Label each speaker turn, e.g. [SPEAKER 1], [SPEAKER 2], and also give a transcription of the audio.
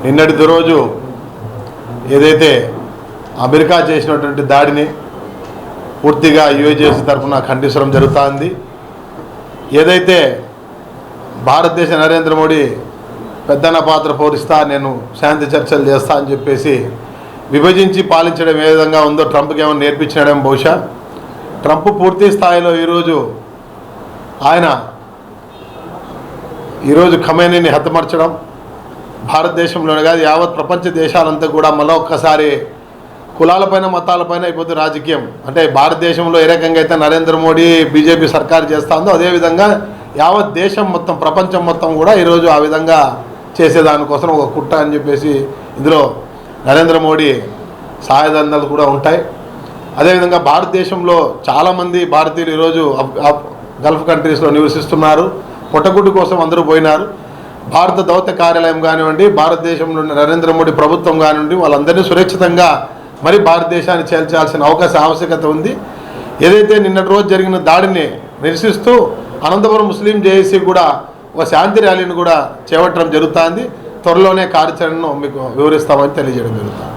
[SPEAKER 1] నిన్నటి రోజు ఏదైతే అమెరికా చేసినటువంటి దాడిని పూర్తిగా యుఎస్ తరఫున ఖండించడం జరుగుతుంది. ఏదైతే భారతదేశ నరేంద్ర మోడీ పెద్దన్న పాత్ర పోషిస్తా, నేను శాంతి చర్చలు చేస్తా అని చెప్పేసి విభజించి పాలించడం ఏ విధంగా ఉందో ట్రంప్కి ఏమైనా నేర్పించడం. బహుశా ట్రంప్ పూర్తి స్థాయిలో ఈరోజు ఖమేనీని హతమార్చడం, భారతదేశంలోనే కాదు యావత్ ప్రపంచ దేశాలంతా కూడా మళ్ళీ ఒక్కసారి కులాలపైన మతాలపైన అయిపోతుంది రాజకీయం. అంటే భారతదేశంలో ఏ రకంగా అయితే నరేంద్ర మోడీ బీజేపీ సర్కారు చేస్తూ ఉందో అదేవిధంగా యావత్ దేశం మొత్తం ప్రపంచం మొత్తం కూడా ఈరోజు ఆ విధంగా చేసేదానికోసం ఒక కుట్ర అని చెప్పేసి ఇందులో నరేంద్ర మోడీ సహాయదండలు కూడా ఉంటాయి. అదేవిధంగా భారతదేశంలో చాలామంది భారతీయులు ఈరోజు గల్ఫ్ కంట్రీస్లో నివసిస్తున్నారు. పొట్టగుడ్డు కోసం అందరూ పోయినారు. భారత దౌత్య కార్యాలయం కానివ్వండి, భారతదేశంలో నరేంద్ర మోడీ ప్రభుత్వం కానివ్వండి, వాళ్ళందరినీ సురక్షితంగా మరి భారతదేశాన్ని చేర్చాల్సిన ఆవశ్యకత ఉంది. ఏదైతే నిన్నటి రోజు జరిగిన దాడిని నిరసిస్తూ అనంతపురం ముస్లిం జేఏసీ కూడా ఒక శాంతి ర్యాలీని కూడా చేపట్టడం జరుగుతుంది. త్వరలోనే కార్యాచరణను మీకు వివరిస్తామని తెలియజేయడం జరుగుతుంది.